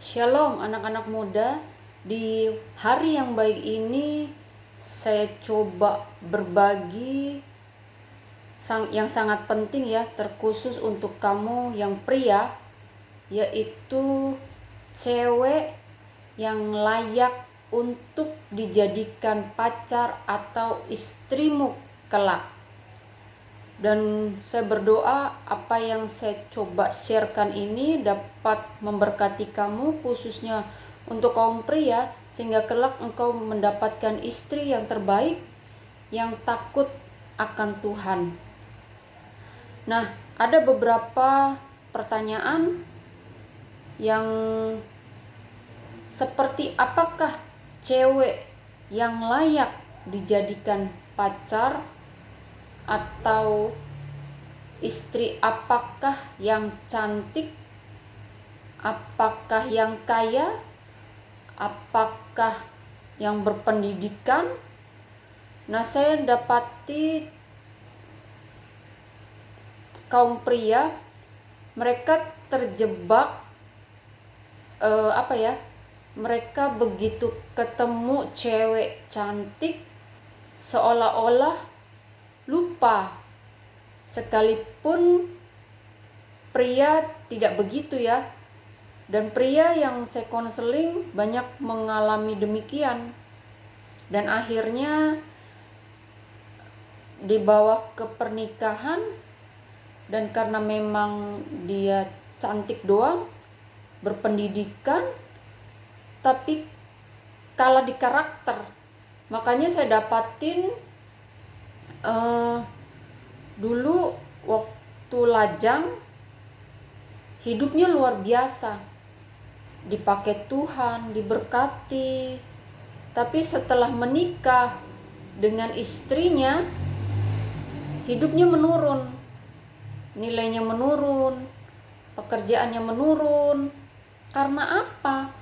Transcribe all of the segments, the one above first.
Shalom anak-anak muda. Di hari yang baik ini saya coba berbagi yang sangat penting ya, terkhusus untuk kamu yang pria, yaitu cewek yang layak untuk dijadikan pacar atau istrimu kelak. Dan saya berdoa apa yang saya coba sharekan ini dapat memberkati kamu, khususnya untuk kaum pria, sehingga kelak engkau mendapatkan istri yang terbaik, yang takut akan Tuhan. Nah, ada beberapa pertanyaan yang seperti apakah cewek yang layak dijadikan pacar, atau istri apakah yang cantik, apakah yang kaya, apakah yang berpendidikan. Nah, saya dapati kaum pria mereka terjebak mereka begitu ketemu cewek cantik seolah-olah lupa, sekalipun pria tidak begitu ya. Dan pria yang saya konseling banyak mengalami demikian, dan akhirnya dibawa ke pernikahan, dan karena memang dia cantik doang, berpendidikan, tapi kalah di karakter. Makanya saya dapatin dulu waktu lajang hidupnya luar biasa, dipakai Tuhan, diberkati. Tapi setelah menikah dengan istrinya, hidupnya menurun, nilainya menurun, pekerjaannya menurun. Karena apa?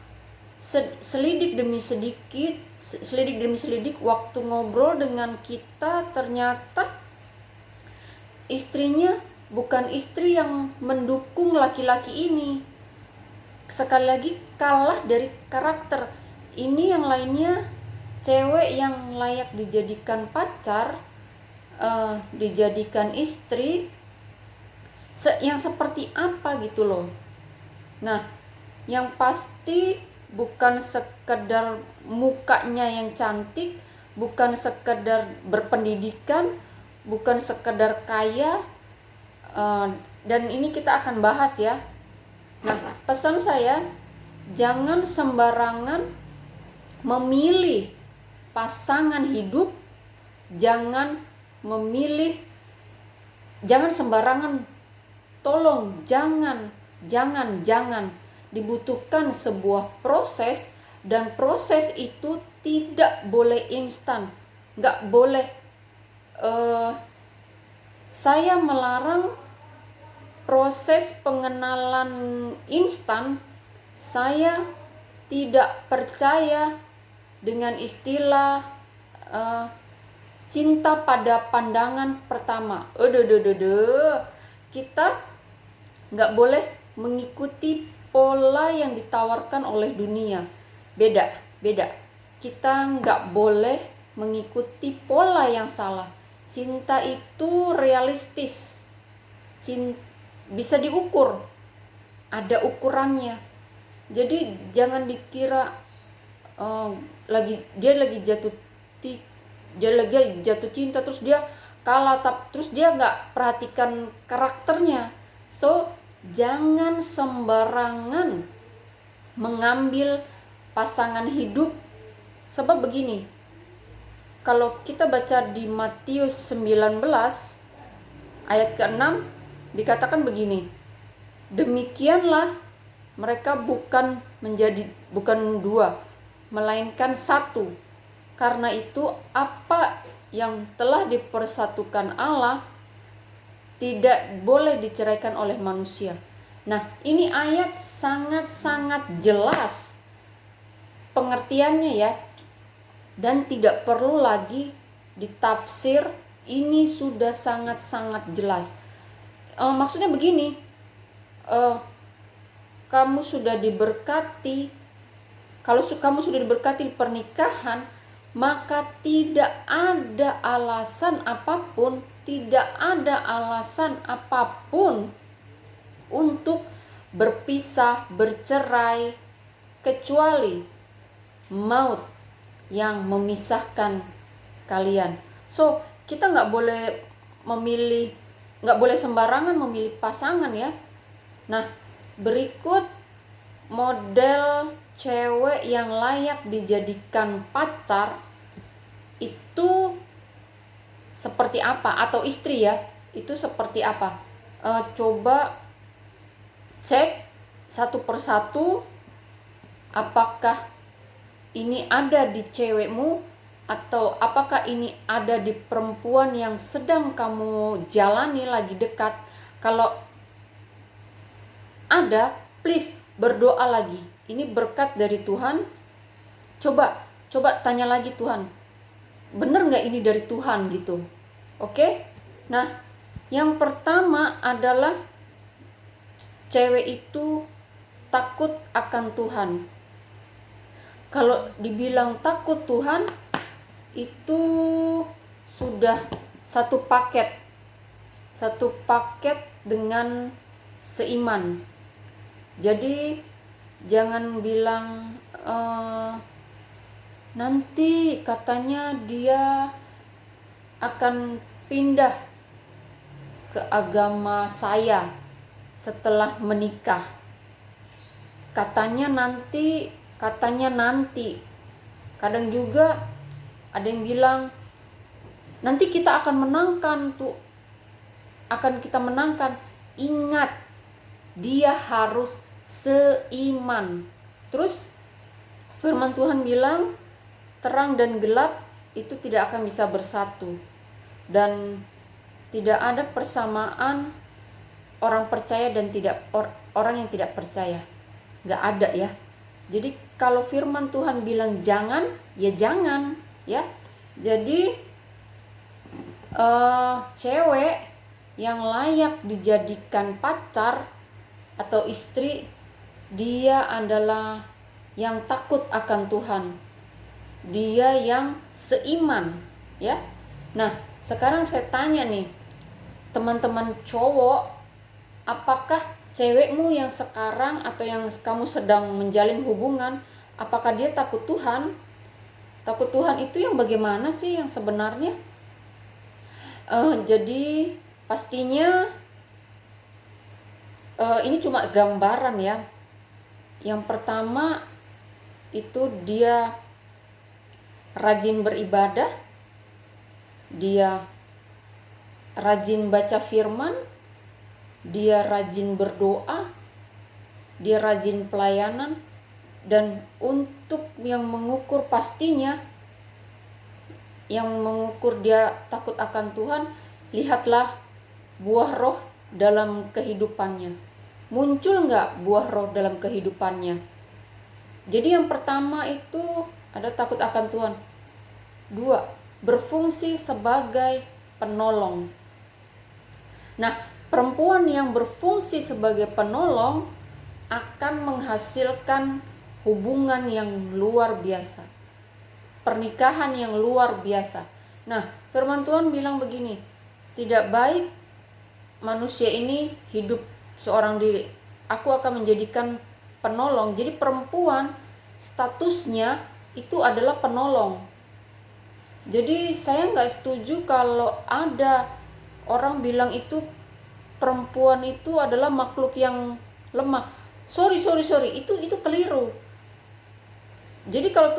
Selidik demi selidik waktu ngobrol dengan kita, ternyata istrinya bukan istri yang mendukung laki-laki ini. Sekali lagi, kalah dari karakter. Ini yang lainnya cewek yang layak dijadikan pacar, dijadikan istri, yang seperti apa gitu loh. Nah, yang pasti bukan sekedar mukanya yang cantik, bukan sekedar berpendidikan, bukan sekedar kaya, dan ini kita akan bahas ya. Nah, pesan saya, jangan sembarangan memilih pasangan hidup, jangan sembarangan, tolong jangan dibutuhkan sebuah proses, dan proses itu tidak boleh instan, nggak boleh. Saya melarang proses pengenalan instan. Saya tidak percaya dengan istilah cinta pada pandangan pertama. Kita nggak boleh mengikuti pola yang ditawarkan oleh dunia. Beda. Kita nggak boleh mengikuti pola yang salah. Cinta itu realistis. Bisa diukur. Ada ukurannya. Jadi jangan dikira dia lagi jatuh cinta terus dia kalah, terus dia nggak perhatikan karakternya. So, jangan sembarangan mengambil pasangan hidup. Sebab begini, kalau kita baca di Matius 19 ayat ke-6 dikatakan begini, demikianlah mereka bukan dua, melainkan satu. Karena itu apa yang telah dipersatukan Allah tidak boleh diceraikan oleh manusia. Nah, ini ayat sangat-sangat jelas pengertiannya ya, dan tidak perlu lagi ditafsir. Ini sudah sangat-sangat jelas. Maksudnya begini, kamu sudah diberkati, kalau kamu sudah diberkati di pernikahan, maka tidak ada alasan apapun, untuk berpisah, bercerai, kecuali maut yang memisahkan kalian. So, kita nggak boleh sembarangan memilih pasangan ya. Nah, berikut model cewek yang layak dijadikan pacar itu seperti apa, atau istri ya, itu seperti apa. Coba cek satu persatu, apakah ini ada di cewekmu, atau apakah ini ada di perempuan yang sedang kamu jalani lagi dekat. Kalau ada, please berdoa lagi. Ini berkat dari Tuhan. Coba tanya lagi, Tuhan, bener nggak ini dari Tuhan gitu. Oke? Nah, yang pertama adalah cewek itu takut akan Tuhan. Kalau dibilang takut Tuhan, itu sudah satu paket dengan seiman. Jadi jangan bilang nanti katanya dia akan pindah ke agama saya setelah menikah. Katanya nanti. Kadang juga ada yang bilang nanti kita akan menangkan tuh. Kita menangkan. Ingat, dia harus seiman. Terus firman Tuhan bilang terang dan gelap itu tidak akan bisa bersatu, dan tidak ada persamaan orang percaya dan orang yang tidak percaya. Nggak ada ya. Jadi kalau firman Tuhan bilang jangan, ya jangan ya. Jadi cewek yang layak dijadikan pacar atau istri, dia adalah yang takut akan Tuhan, dia yang seiman ya. Nah, sekarang saya tanya nih teman-teman cowok, apakah cewekmu yang sekarang atau yang kamu sedang menjalin hubungan, apakah dia takut Tuhan? Takut Tuhan itu yang bagaimana sih yang sebenarnya? Jadi pastinya ini cuma gambaran ya. Yang pertama itu dia rajin beribadah, dia rajin baca firman, dia rajin berdoa, dia rajin pelayanan. Dan untuk yang mengukur pastinya, yang mengukur dia takut akan Tuhan, lihatlah buah roh dalam kehidupannya. Muncul nggak buah roh dalam kehidupannya? Jadi yang pertama itu ada takut akan Tuhan. 2, berfungsi sebagai penolong. Nah, perempuan yang berfungsi sebagai penolong akan menghasilkan hubungan yang luar biasa, pernikahan yang luar biasa. Nah, firman Tuhan bilang begini, tidak baik manusia ini hidup seorang diri. Aku akan menjadikan penolong. Jadi perempuan statusnya itu adalah penolong. Jadi saya nggak setuju kalau ada orang bilang itu perempuan itu adalah makhluk yang lemah. Sorry, itu keliru. Jadi kalau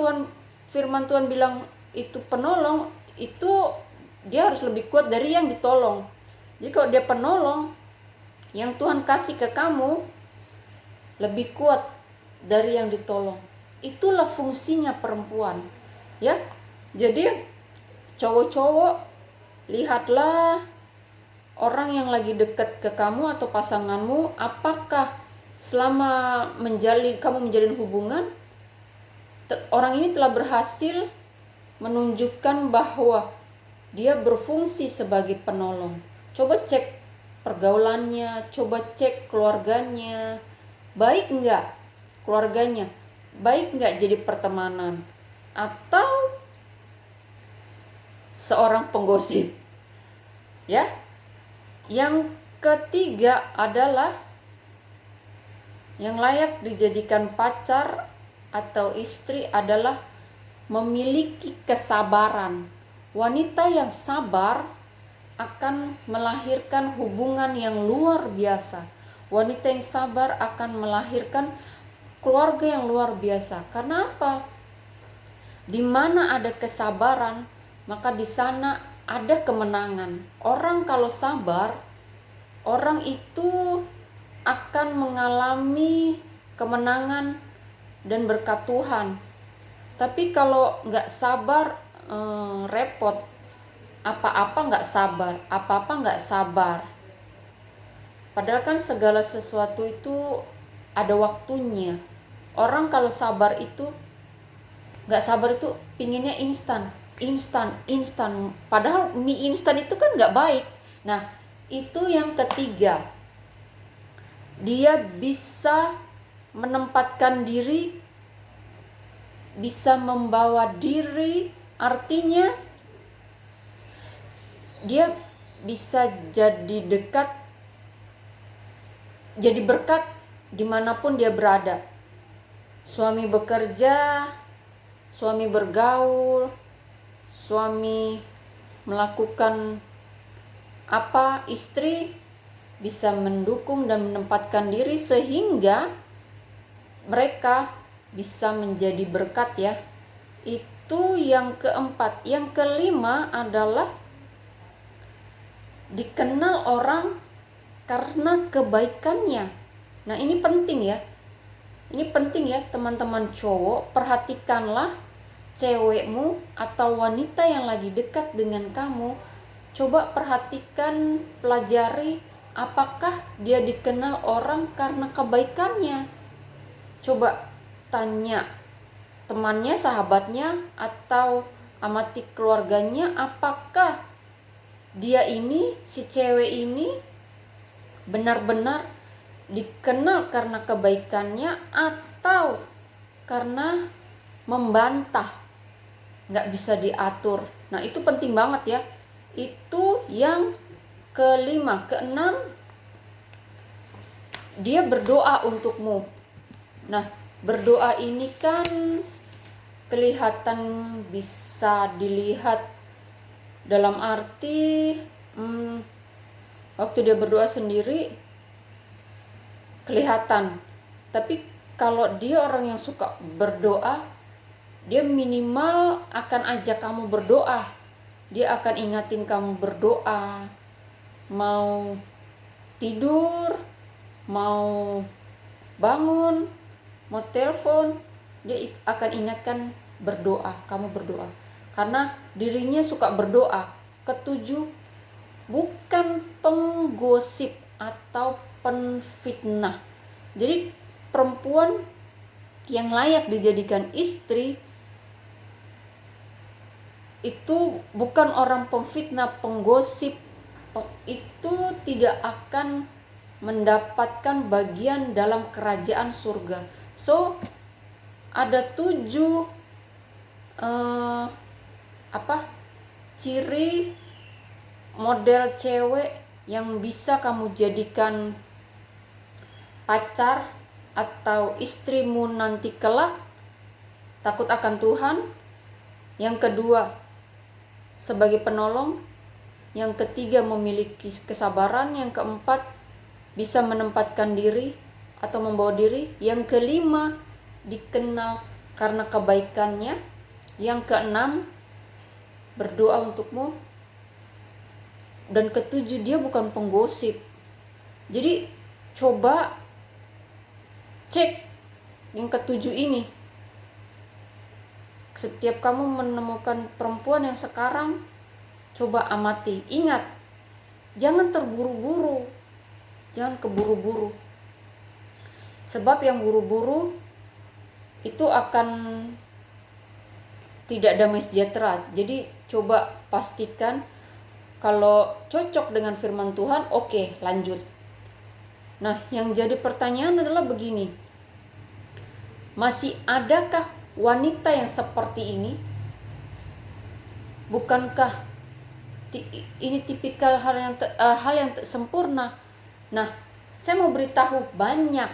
firman Tuhan bilang itu penolong, itu dia harus lebih kuat dari yang ditolong. Jadi kalau dia penolong, yang Tuhan kasih ke kamu lebih kuat dari yang ditolong. Itulah fungsinya perempuan, ya. Jadi cowok-cowok, lihatlah orang yang lagi dekat ke kamu atau pasanganmu, apakah selama kamu menjalin hubungan, orang ini telah berhasil menunjukkan bahwa dia berfungsi sebagai penolong. Coba cek pergaulannya, coba cek keluarganya, baik enggak keluarganya, baik enggak jadi pertemanan, atau seorang penggosip. Ya. Yang ketiga adalah yang layak dijadikan pacar atau istri adalah memiliki kesabaran. Wanita yang sabar akan melahirkan hubungan yang luar biasa. Wanita yang sabar akan melahirkan keluarga yang luar biasa. Karena apa? Di mana ada kesabaran, maka di sana ada kemenangan. Orang kalau sabar, orang itu akan mengalami kemenangan dan berkat Tuhan. Tapi kalau nggak sabar, repot. Apa-apa nggak sabar, apa-apa nggak sabar. Padahal kan segala sesuatu itu ada waktunya. Orang kalau sabar itu, nggak sabar itu pinginnya instan. Padahal mie instan itu kan nggak baik. Nah, itu yang ketiga. Dia bisa menempatkan diri, bisa membawa diri, artinya dia bisa jadi dekat, jadi berkat dimanapun dia berada. Suami bekerja, suami bergaul, suami melakukan apa, istri bisa mendukung dan menempatkan diri sehingga mereka bisa menjadi berkat ya. Itu yang keempat. Yang kelima adalah dikenal orang karena kebaikannya. Nah, ini penting ya. Ini penting ya teman-teman cowok, perhatikanlah cewekmu atau wanita yang lagi dekat dengan kamu. Coba perhatikan, pelajari apakah dia dikenal orang karena kebaikannya. Coba tanya temannya, sahabatnya, atau amati keluarganya, apakah dia ini, si cewek ini benar-benar dikenal karena kebaikannya atau karena membantah, nggak bisa diatur. Nah, itu penting banget ya. Itu yang kelima. Keenam, dia berdoa untukmu. Nah, berdoa ini kan kelihatan, bisa dilihat dalam arti waktu dia berdoa sendiri kelihatan. Tapi kalau dia orang yang suka berdoa, dia minimal akan ajak kamu berdoa. Dia akan ingatin kamu berdoa. Mau tidur, mau bangun, mau telepon, dia akan ingatkan berdoa, kamu berdoa. Karena dirinya suka berdoa. Ketujuh, bukan penggosip atau penfitnah. Jadi perempuan yang layak dijadikan istri itu bukan orang pemfitnah, penggosip. Itu tidak akan mendapatkan bagian dalam kerajaan surga. So, ada 7 ciri model cewek yang bisa kamu jadikan pacar atau istrimu nanti kelak. Takut akan Tuhan. Yang kedua, sebagai penolong. Yang ketiga, memiliki kesabaran. Yang keempat, bisa menempatkan diri atau membawa diri. Yang kelima, dikenal karena kebaikannya. Yang keenam, berdoa untukmu. Dan ketujuh, dia bukan penggosip. Jadi coba cek yang ketujuh ini. Setiap kamu menemukan perempuan yang sekarang, coba amati. Ingat, jangan terburu-buru, jangan keburu-buru. Sebab yang buru-buru itu akan tidak damai sejahtera. Jadi coba pastikan kalau cocok dengan firman Tuhan, oke, lanjut. Nah, yang jadi pertanyaan adalah begini. Masih adakah wanita yang seperti ini? Bukankah ini tipikal hal yang sempurna? Nah, saya mau beritahu banyak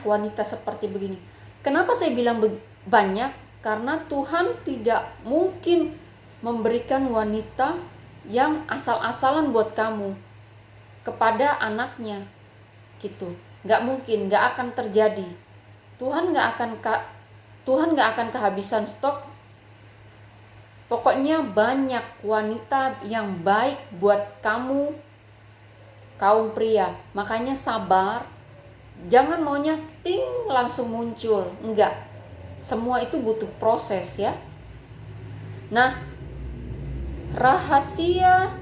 wanita seperti begini. Kenapa saya bilang banyak? Karena Tuhan tidak mungkin memberikan wanita yang asal-asalan buat kamu kepada anaknya, gitu. Nggak mungkin, nggak akan terjadi. Tuhan nggak akan kehabisan stok. Pokoknya banyak wanita yang baik buat kamu, kaum pria. Makanya sabar. Jangan maunya ting langsung muncul. Enggak. Semua itu butuh proses ya. Nah, rahasia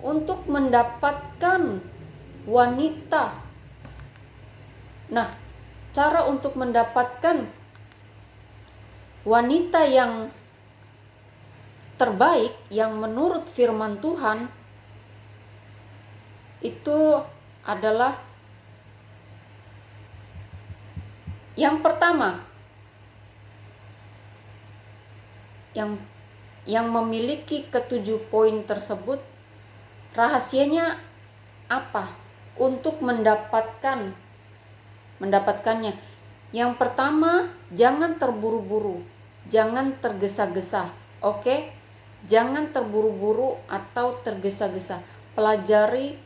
untuk mendapatkan wanita. Nah, cara untuk mendapatkan wanita yang terbaik, yang menurut firman Tuhan, itu adalah yang pertama, yang memiliki ketujuh poin tersebut. Rahasianya apa untuk mendapatkannya? Yang pertama, jangan terburu-buru, jangan tergesa-gesa. Oke? Jangan terburu-buru atau tergesa-gesa. Pelajari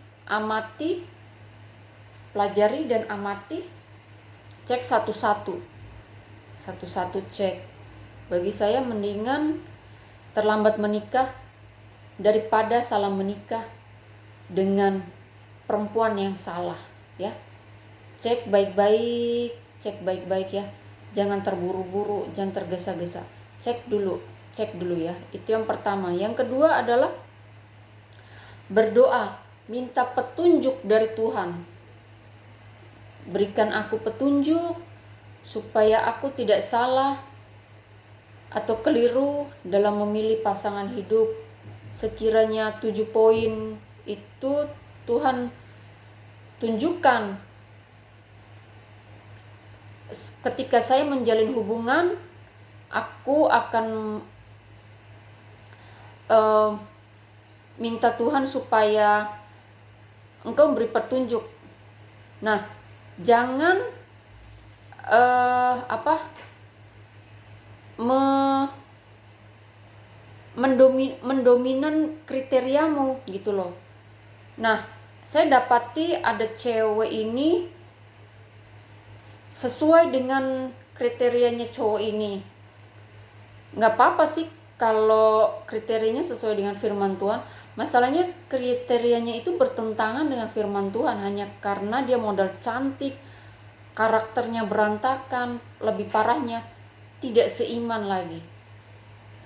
dan amati, cek satu-satu cek. Bagi saya mendingan terlambat menikah daripada salah menikah dengan perempuan yang salah ya. Cek baik-baik ya. Jangan terburu-buru, jangan tergesa-gesa. Cek dulu ya. Itu yang pertama. Yang kedua adalah berdoa, minta petunjuk dari Tuhan. Berikan aku petunjuk supaya aku tidak salah atau keliru dalam memilih pasangan hidup. Sekiranya 7 poin itu Tuhan tunjukkan ketika saya menjalin hubungan, aku akan minta Tuhan supaya Engkau beri petunjuk. Nah, jangan mendominan kriteriamu gitu loh. Nah, saya dapati ada cewek ini sesuai dengan kriterianya cowok ini. Nggak apa-apa sih kalau kriterianya sesuai dengan firman Tuhan. Masalahnya kriterianya itu bertentangan dengan firman Tuhan hanya karena dia modal cantik, karakternya berantakan, lebih parahnya tidak seiman lagi.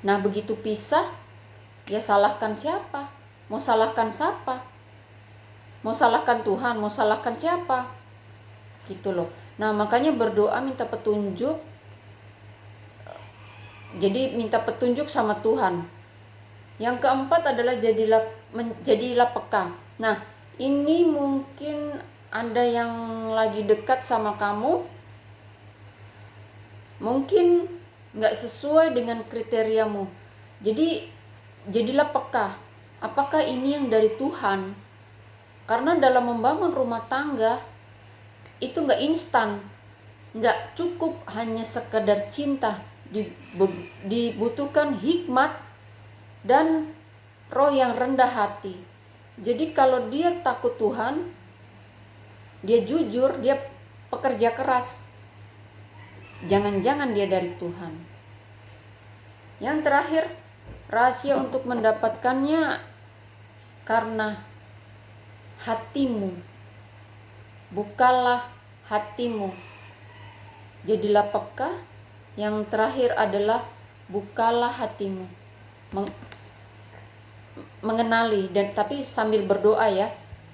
Nah, begitu pisah, ya salahkan siapa? Mau salahkan siapa? Mau salahkan Tuhan? Mau salahkan siapa? Gitu loh. Nah, makanya berdoa minta petunjuk. Jadi minta petunjuk sama Tuhan. Yang keempat adalah jadilah peka. Nah, ini mungkin ada yang lagi dekat sama kamu, mungkin gak sesuai dengan kriteriamu. Jadi jadilah peka. Apakah ini yang dari Tuhan? Karena dalam membangun rumah tangga itu gak instan, gak cukup hanya sekedar cinta. Dibutuhkan hikmat dan roh yang rendah hati. Jadi kalau dia takut Tuhan, dia jujur, dia pekerja keras, jangan-jangan dia dari Tuhan. Yang terakhir, rahasia untuk mendapatkannya karena hatimu. Bukalah hatimu. Jadilah peka. Yang terakhir adalah bukalah hatimu. Mengenali dan tapi sambil berdoa ya.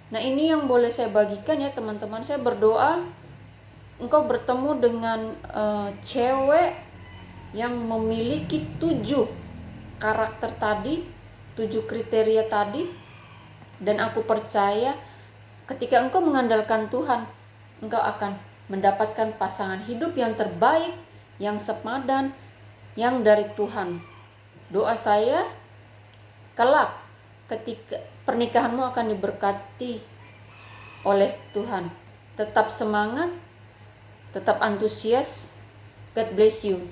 Nah, ini yang boleh saya bagikan ya teman-teman. Saya berdoa engkau bertemu dengan cewek yang memiliki 7 karakter tadi, 7 kriteria tadi, dan aku percaya Ketika engkau mengandalkan Tuhan, engkau akan mendapatkan pasangan hidup yang terbaik, yang sepadan, yang dari Tuhan. Doa saya, kelak ketika pernikahanmu akan diberkati oleh Tuhan. Tetap semangat, tetap antusias. God bless you.